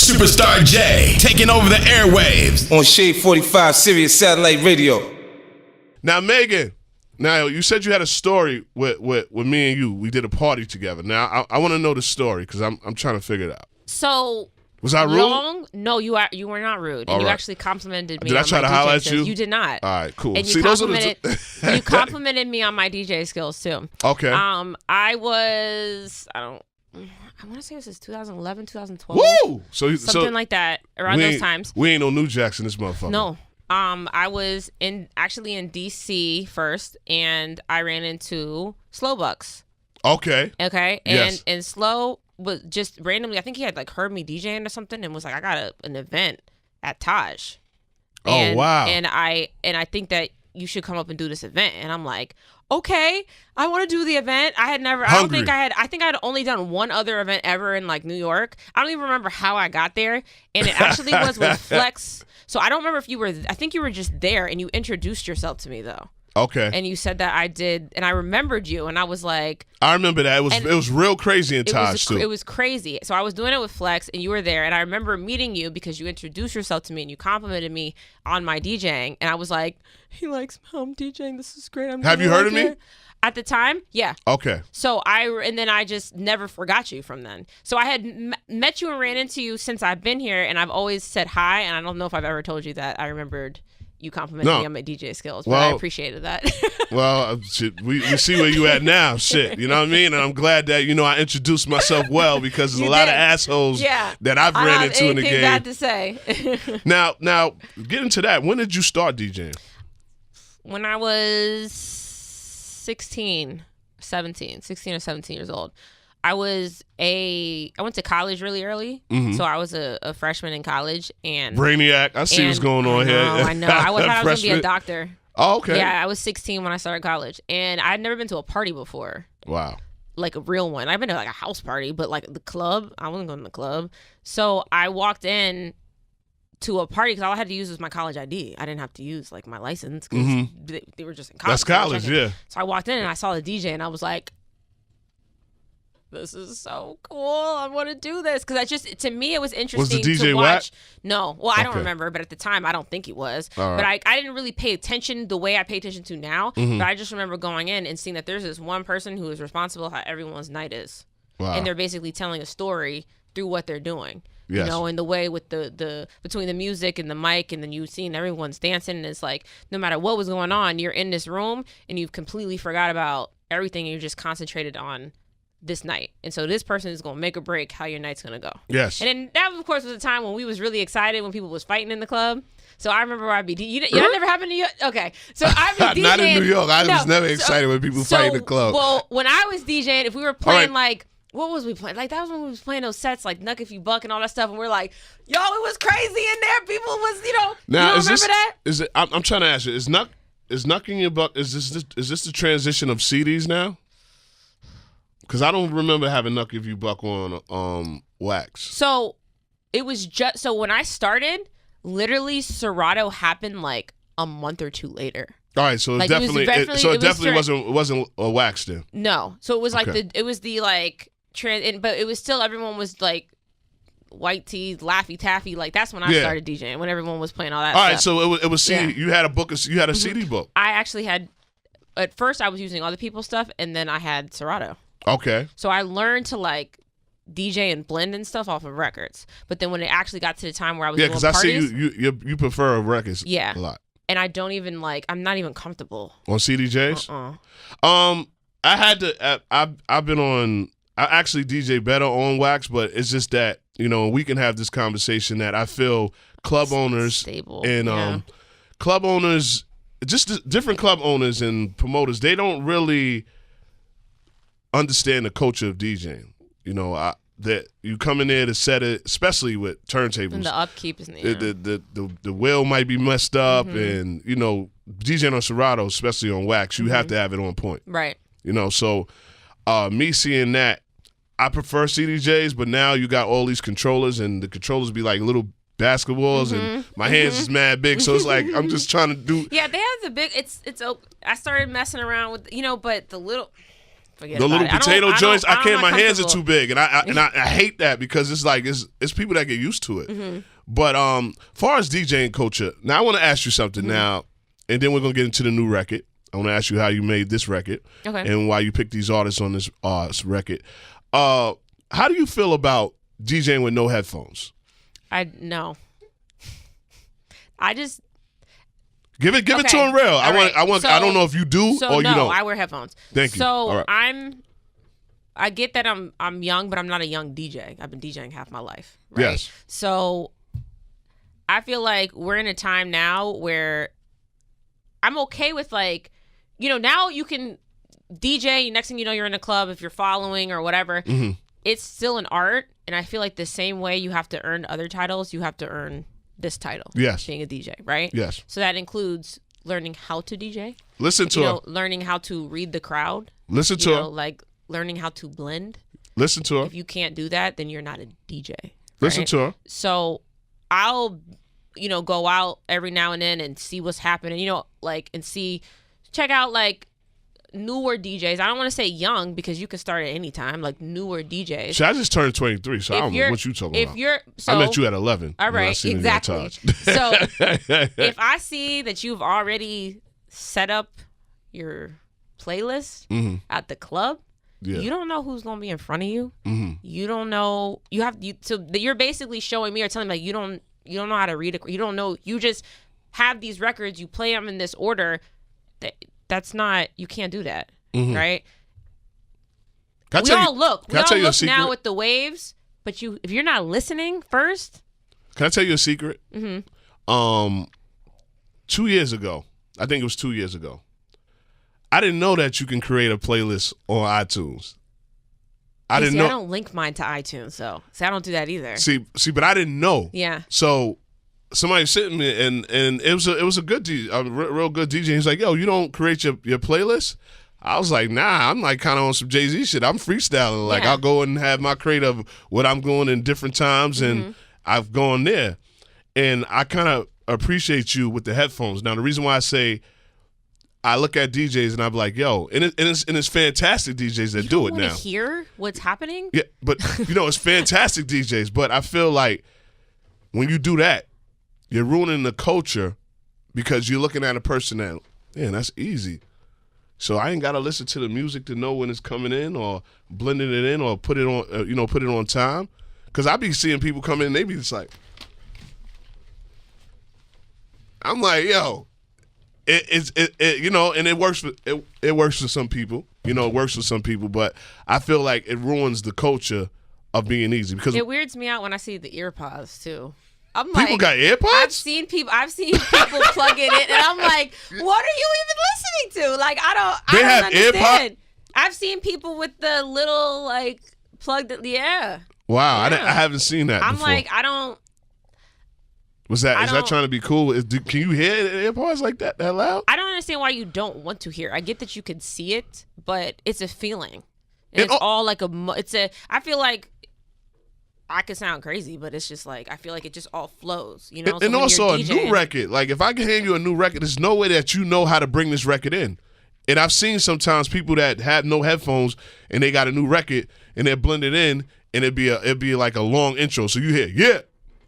Superstar J, taking over the airwaves. On Shade 45 Sirius Satellite Radio. Now, Megan, you said you had a story with me and you. We did a party together. Now, I want to know the story because I'm trying to figure it out. So... Was I rude? No, you were not rude. And you actually complimented me. Did I try to holler at you? You did not. All right, cool. And you complimented me on my DJ skills too. Okay. I want to say it was 2011, 2012. Woo! Something like that around those times. We ain't no New Jacks in this motherfucker. No. I was actually in DC first, and I ran into Slow Bucks. Okay. Okay. Yes. And Slow was just randomly, I think he had like heard me DJing or something and was like, I got an event at Taj. Oh, wow. And I think that you should come up and do this event. And I'm like, okay, I want to do the event. I think I had only done one other event ever in like New York. I don't even remember how I got there. And it actually was with Flex. So I don't remember if I think you were just there and you introduced yourself to me though. Okay. And you said that I did, and I remembered you, and I was like... I remember that. It was real crazy in Taj, too. It was crazy. So I was doing it with Flex, and you were there, and I remember meeting you because you introduced yourself to me, and you complimented me on my DJing, and I was like, he likes how I'm DJing. This is great. Have you heard of me? At the time, yeah. Okay. So then I just never forgot you from then. So I had met you and ran into you since I've been here, and I've always said hi, and I don't know if I've ever told you that I remembered... You complimented me on my DJ skills, but I appreciated that. Well, shit, we see where you at now. Shit, you know what I mean? And I'm glad that, I introduced myself well because there's a lot of assholes that I've ran into in the game. Bad to say. Now, get into that. When did you start DJing? When I was 16 or 17 years old. I went to college really early, so I was a freshman in college. And Brainiac, I see what's going on here. I know. I thought I was going to be a doctor. Oh, okay. Yeah, I was 16 when I started college, and I'd never been to a party before. Wow. Like a real one. I've been to like a house party, but like the club, I wasn't going to the club. So I walked in to a party because all I had to use was my college ID. I didn't have to use like my license because they were just in college. That's college, yeah. So I walked in and I saw the DJ, and I was like, this is so cool. I want to do this. Because to me, it was interesting was the DJ to watch. Whack? No. Well, I don't remember. But at the time, I don't think he was. All right. But I didn't really pay attention the way I pay attention to now. But I just remember going in and seeing that there's this one person who is responsible for how everyone's night is. Wow. And they're basically telling a story through what they're doing. Yes. In the way with the between the music and the mic, and then you've seen everyone's dancing, and it's like no matter what was going on, you're in this room and you've completely forgot about everything and you're just concentrated on this night. And so this person is going to make or break how your night's going to go. Yes. And then that, of course, was a time when we was really excited when people was fighting in the club. So I remember where I'd be. That never happened to you? Okay. So I'd be DJing. Not in New York. I was never excited when people fight in the club. Well, when I was DJing, if we were playing like, what was we playing? Like that was when we was playing those sets like Nuck If You Buck and all that stuff. And we're like, yo, it was crazy in there. People was, now, you don't remember that? Is it? I'm trying to ask you, is Knucking Your Buck, is this the transition of CDs now? Because I don't remember having Knuck If You Buck on wax. So it was just when I started, literally Serato happened like a month or two later. All right, so it definitely wasn't a wax then. No, so it was like okay. but it was still everyone was like white tee, Laffy Taffy. Like that's when I started DJing, when everyone was playing all that. All stuff. right, so it was CD. Yeah. You had a book. You had a CD book. I actually had. At first, I was using other people's stuff, and then I had Serato. Okay. So I learned to like DJ and blend and stuff off of records. But then when it actually got to the time where I was doing parties, I see you prefer records a lot. And I don't even I'm not even comfortable on CDJs. I had to. I've been on. I actually DJ better on wax, but it's just that we can have this conversation that I feel club owners stable. And club owners, just different club owners and promoters, they don't really understand the culture of DJing. That you come in there to set it, especially with turntables. And the upkeep is the wheel might be messed up, and DJing on Serato, especially on wax, you have to have it on point. Right. So me seeing that, I prefer CDJs, but now you got all these controllers, and the controllers be like little basketballs, and my hands is mad big, so it's like I'm just trying to do. Yeah, they have the big. It's. I started messing around with but the little. forget the about little it. potato joints. I can't. My hands are comfortable. too big, and I hate that because it's like it's people that get used to it. Mm-hmm. But far as DJing culture, now I want to ask you something now, and then we're gonna get into the new record. I want to ask you how you made this record, and why you picked these artists on this record. How do you feel about DJing with no headphones? No. I just give it to him real. I don't know if you do or you don't. I wear headphones. Thank you. So all right. I get that I'm young, but I'm not a young DJ. I've been DJing half my life. Right? Yes. So I feel like we're in a time now where I'm okay with like, now you can DJ. Next thing you know, you're in a club if you're following or whatever. Mm-hmm. It's still an art, and I feel like the same way you have to earn other titles, you have to earn this title. Yes. Being a DJ, right? Yes. So that includes learning how to DJ. Listen to her. Learning how to read the crowd. Listen to her. Like learning how to blend. Listen to her. If you can't do that, then you're not a DJ. Right? Listen to her. So I'll, go out every now and then and see what's happening, check out like newer DJs. I don't want to say young because you can start at any time, like newer DJs. See, I just turned 23, so I don't know what you're talking about. I met you at 11. All right, exactly. So if I see that you've already set up your playlist at the club, you don't know who's going to be in front of you. Mm-hmm. You don't know. So you're basically showing me or telling me like you don't know how to read it. You don't know. You just have these records. You play them in this order. That's not, you can't do that, right? We all look now with the waves, but if you're not listening first. Can I tell you a secret? 2 years ago, I think it was 2 years ago, I didn't know that you can create a playlist on iTunes. I didn't know. I don't link mine to iTunes, so I don't do that either. See, but I didn't know. Yeah. So somebody sitting me and it was a good real good DJ. He's like, yo, you don't create your playlist? I was like, nah, I'm like kind of on some Jay-Z shit. I'm freestyling. Like I'll go and have my crate of what I'm going in different times and I've gone there. And I kind of appreciate you with the headphones. Now, the reason why I say I look at DJs and I'm like, yo, and it's fantastic DJs that do it now. You want to hear what's happening? Yeah, but it's fantastic DJs. But I feel like when you do that, you're ruining the culture because you're looking at a person that, man, that's easy. So I ain't got to listen to the music to know when it's coming in or blending it in or put it on, put it on time. Because I be seeing people come in and they be just like, I'm like, yo, and it works for some people. It works for some people, but I feel like it ruins the culture of being easy because it weirds me out when I see the ear pods too. I'm people like, got AirPods? I've seen people plug it in, and I'm like, what are you even listening to? Like, I don't understand. AirPod? I've seen people with the little like plugged. Yeah. Wow, I haven't seen that. I'm before. like, I don't. Is that trying to be cool? Can you hear AirPods like that loud? I don't understand why you don't want to hear. I get that you can see it, but it's a feeling. And it's all like I feel like I could sound crazy, but it's just like I feel like it just all flows, So and also a new record. Like if I can hand you a new record, there's no way that you know how to bring this record in. And I've seen sometimes people that have no headphones and they got a new record and they're blended in, and it'd be like a long intro. So you hear, yeah,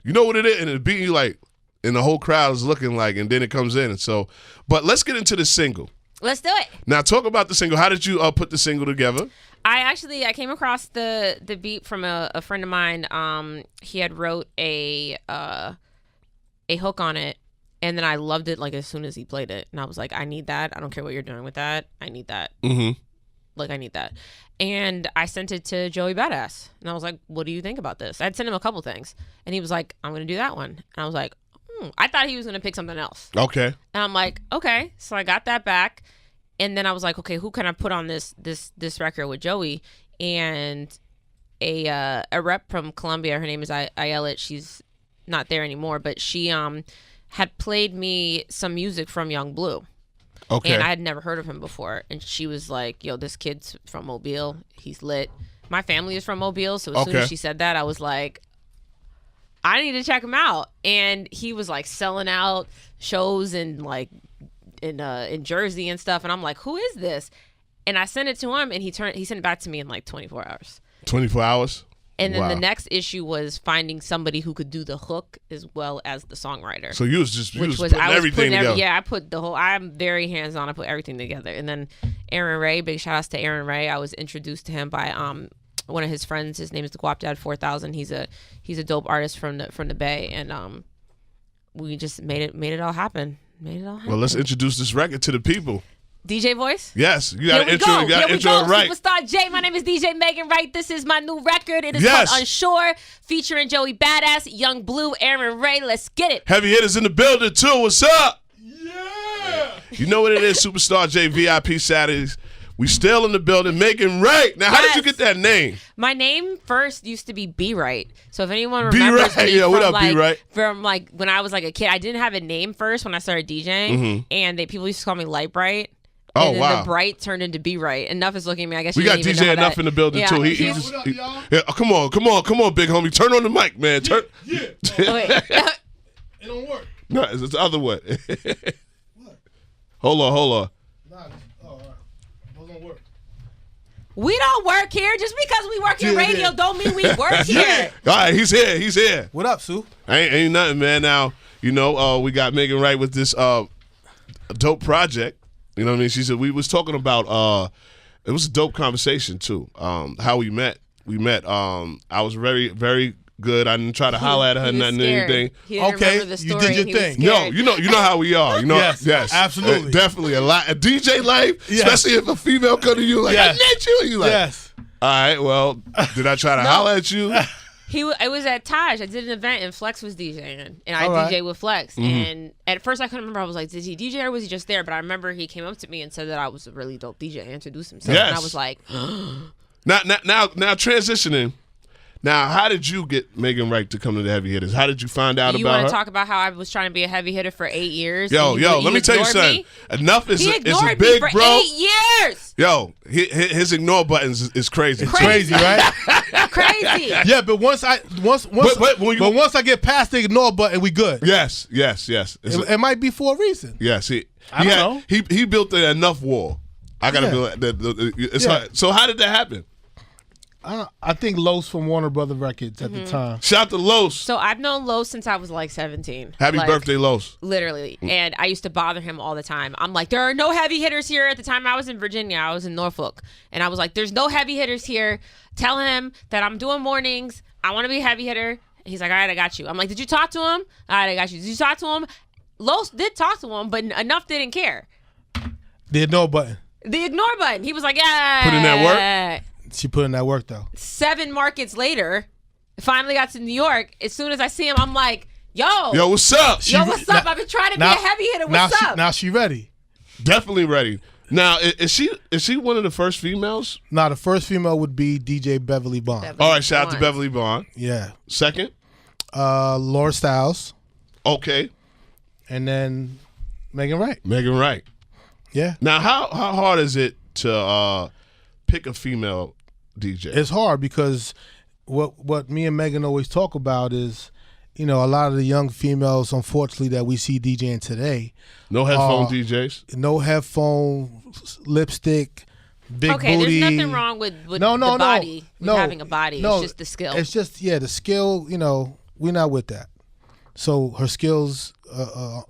you know what it is, and it'd be you like, and the whole crowd is looking like, and then it comes in. And so, but let's get into the single. Let's do it. Now talk about the single. How did you put the single together? I came across the beat from a friend of mine. He had wrote a hook on it, and then I loved it like as soon as he played it, and I was like, I need that. I don't care what you're doing with that. I need that. Mm-hmm. Like I need that. And I sent it to Joey Badass, and I was like, what do you think about this? I'd sent him a couple things, and he was like, I'm gonna do that one. And I was like, I thought he was gonna pick something else. Okay. And I'm like, okay. So I got that back. And then I was like, okay, who can I put on this record with Joey? And a rep from Colombia, her name is Ayelet. She's not there anymore, but she had played me some music from Young Blue. Okay. And I had never heard of him before. And she was like, yo, this kid's from Mobile. He's lit. My family is from Mobile. So as soon as she said that, I was like, I need to check him out. And he was like selling out shows and like in Jersey and stuff, and I'm like, who is this? And I sent it to him, and he sent it back to me in like 24 hours. 24 hours? And then the next issue was finding somebody who could do the hook as well as the songwriter. So you was putting everything together. Yeah, I put the whole. I'm very hands on. I put everything together. And then Aaron Ray, big shout outs to Aaron Ray. I was introduced to him by one of his friends. His name is the Guap Dad 4000. He's a dope artist from the Bay, and we just made it all happen. Well, let's introduce this record to the people. DJ voice? Yes. You got to intro it right. Superstar J. My name is DJ Megan Ryte. This is my new record. It is called Unsure, featuring Joey Badass, Young Blue, Aaron Ray. Let's get it. Heavy hitters in the building, too. What's up? Yeah. You know what it is, Superstar J VIP Saturdays. We still in the building, Megan Ryte. Now, how did you get that name? My name first used to be B Ryte. So if anyone remembers me what up, B Ryte? From like when I was like a kid, I didn't have a name first when I started DJing, and people used to call me Light Bright. Oh, and then the Bright turned into B Ryte. Enuff is looking at me. I guess we got DJ Enuff in the building too. Come on, big homie. Turn on the mic, man. Turn. Yeah. It don't work. No, it's the other way. What? Hold on. Nah, all right. Those don't work. We don't work here. Just because we work in radio don't mean we work here. All right, he's here. What up, Sue? Ain't nothing, man. Now, we got Megan Ryte with this dope project. You know what I mean? She said we was talking about it was a dope conversation too. How we met. I was very, very good. I didn't try to holler at her nothing anything. Okay, you did your thing. No, you know how we are. Yes, absolutely, definitely a lot. A DJ life, especially if a female come to you like I met you, and you like, yes. All right, well, did I try to holler at you? It was at Taj. I did an event and Flex was DJing, and I DJed with Flex. Mm-hmm. And at first I couldn't remember. I was like, did he DJ or was he just there? But I remember he came up to me and said that I was a really dope DJ and introduced himself. Yes. And I was like, now transitioning. Now, how did you get Megan Ryte to come to the Heavy Hitters? How did you find out about her? You want to talk about how I was trying to be a heavy hitter for 8 years? Let me tell you something. Enuff is a big for bro. 8 years. Yo, his ignore buttons is crazy. It's crazy, right? Crazy. Yeah, but once I get past the ignore button, we good. Yes. It might be for a reason. Yes, I don't know. He built the Enuff wall. I gotta build that. It's hard. So how did that happen? I think Los from Warner Brothers Records at the time. Shout out to Los. So I've known Los since I was like 17. Happy birthday, Los. Literally. And I used to bother him all the time. I'm like, there are no heavy hitters here. At the time I was in Virginia. I was in Norfolk. And I was like, there's no heavy hitters here. Tell him that I'm doing mornings. I want to be a heavy hitter. He's like, all right, I got you. I'm like, did you talk to him? All right, I got you. Did you talk to him? Los did talk to him, but Enuff didn't care. The ignore button. The ignore button. He was like, yeah. Put in that work? She put in that work, though. 7 markets later, finally got to New York. As soon as I see him, I'm like, yo, what's up? What's up? I've been trying to be a heavy hitter. What's up? Now she ready. Definitely ready. Now, is she one of the first females? Nah, the first female would be DJ Beverly Bond. All right, shout out to Beverly Bond. Yeah. Second? Laura Styles. Okay. And then Megan Ryte. Megan Ryte. Yeah. Now, how hard is it to pick a female DJ? It's hard because what me and Megan always talk about is, a lot of the young females, unfortunately, that we see DJing today. No headphone DJs? No headphone, lipstick, big booty. Okay, there's nothing wrong with the body, with having a body. It's just the skill. It's just, the skill, we're not with that. So her skills,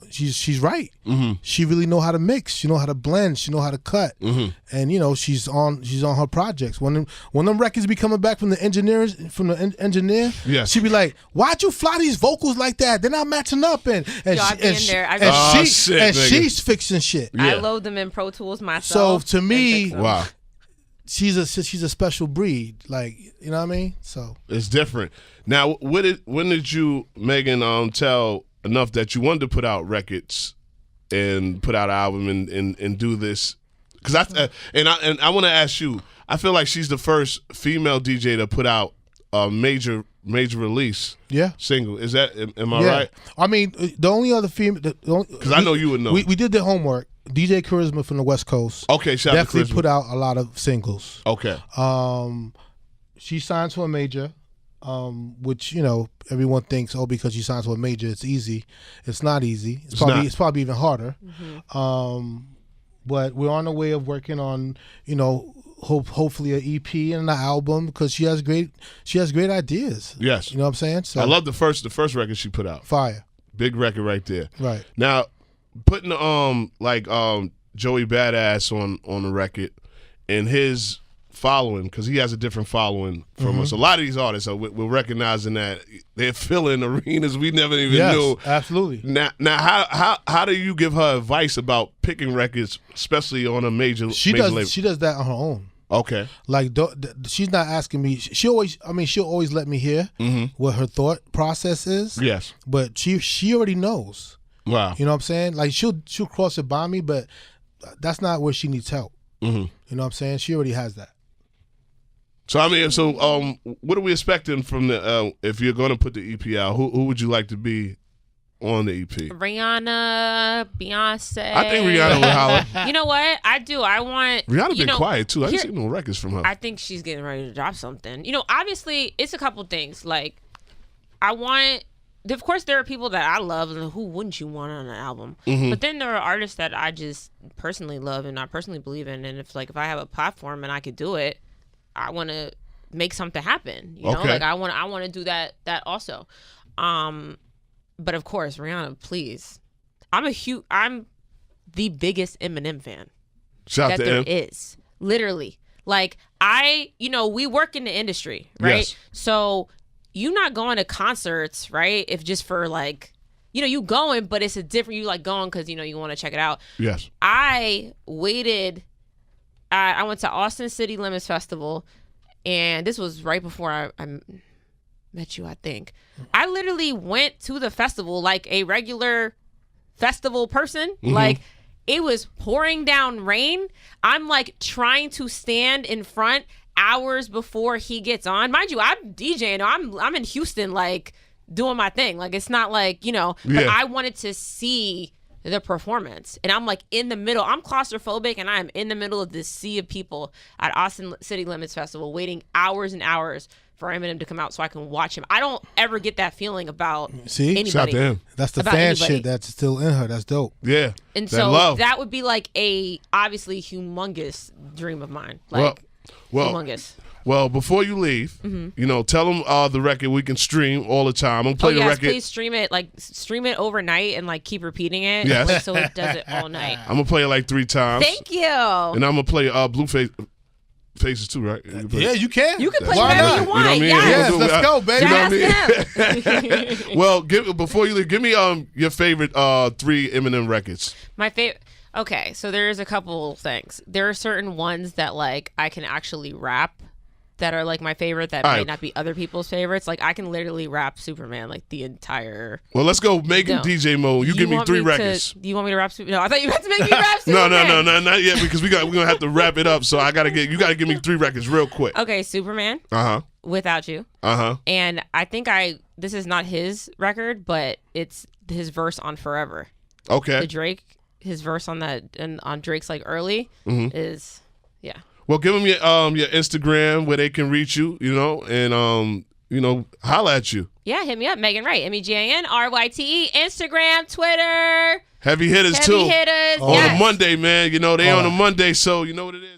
she's right. Mm-hmm. She really know how to mix. She know how to blend. She know how to cut. Mm-hmm. And she's on her projects. When them records be coming back from the engineer, yes. she be like, "Why'd you fly these vocals like that? They're not matching up." And she's fixing shit. Yeah. I load them in Pro Tools myself. So to me, wow. She's a special breed, like, you know what I mean? So it's different. Now, when did you, Megan, tell Enuff that you wanted to put out records and put out an album and do this? Because I want to ask you. I feel like she's the first female DJ to put out a major release. Yeah. Single. Is that? Am I right? I mean, the only other female. Because I know you would know. We did the homework. DJ Charisma from the West Coast. Okay, shout out to Charisma. Definitely put out a lot of singles. Okay. She signed to a major, which everyone thinks, because she signed to a major, it's easy. It's not easy. It's probably even harder. Mm-hmm. but we're on the way of working on, hopefully an EP and an album because she has great ideas. Yes. You know what I'm saying? So I love the first record she put out. Fire. Big record right there. Right. Now, putting Joey Badass on the record and his following, because he has a different following from us. A lot of these artists, we're recognizing that they're filling arenas we never even knew. Absolutely. Now, how do you give her advice about picking records, especially on a major label? She does that on her own. Okay. Like she's not asking me. She'll always let me hear what her thought process is. Yes. But she already knows. Wow. You know what I'm saying? Like she'll cross it by me, but that's not where she needs help. You know what I'm saying? She already has that. So what are we expecting from the if you're going to put the EP out? Who would you like to be on the EP? Rihanna, Beyonce. I think Rihanna will holler. You know what? I do. I want Rihanna been quiet too. I haven't seen no records from her. I think she's getting ready to drop something. Obviously it's a couple things. Like of course there are people that I love and who wouldn't you want on an album? But then there are artists that I just personally love and I personally believe in, and if I have a platform and I could do it, I want to make something happen. You know, like I want to do that also. But of course, Rihanna, please. I'm the biggest Eminem fan. Shout that to there him. is. Literally. Like we work in the industry, right? Yes. So you're not going to concerts, right? If just for you going, but it's a different, you going because, you want to check it out. Yes. I waited. I went to Austin City Limits Festival, and this was right before I met you, I think. I literally went to the festival like a regular festival person. Like, it was pouring down rain. I'm trying to stand in front hours before he gets on. Mind you, I'm DJing. I'm in Houston, doing my thing. It's not but I wanted to see the performance, and I'm in the middle. I'm claustrophobic, and I am in the middle of this sea of people at Austin City Limits Festival, waiting hours and hours for Eminem to come out so I can watch him. I don't ever get that feeling about anybody. Shout to him. That's the fan shit that's still in her. That's dope. Yeah, and so that would be a obviously humongous dream of mine. Humongous. Well, before you leave, tell them the record we can stream all the time. I'm gonna play the record. Please stream it. Stream it overnight and keep repeating it. Yes. So it does it all night. I'm gonna play it 3 times. Thank you. And I'm gonna play Blueface Faces too, right? Yeah, you can. You can play whatever you want. You know what I mean? Yes. Let's go, baby. That's him. Well, before you leave, give me your favorite 3 Eminem records. My favorite. Okay, so there's a couple things. There are certain ones that I can actually rap that are my favorite that might not be other people's favorites. I can literally rap Superman the entire. Well, let's go Megan DJ mode. You give me 3 records. Do you want me to rap Superman? No, I thought you had to make me rap Superman. No, not yet, because we're gonna have to wrap it up. So you gotta give me 3 records real quick. Okay, Superman. Without You. And I think this is not his record, but it's his verse on Forever. Okay. The Drake, his verse on that and on Drake's Early is Well, give them your Instagram where they can reach you, and holla at you. Yeah, hit me up, Megan Ryte, MEGANRYTE, Instagram, Twitter. Heavy hitters too. Heavy hitters. On a Monday, man. They on a Monday, so you know what it is.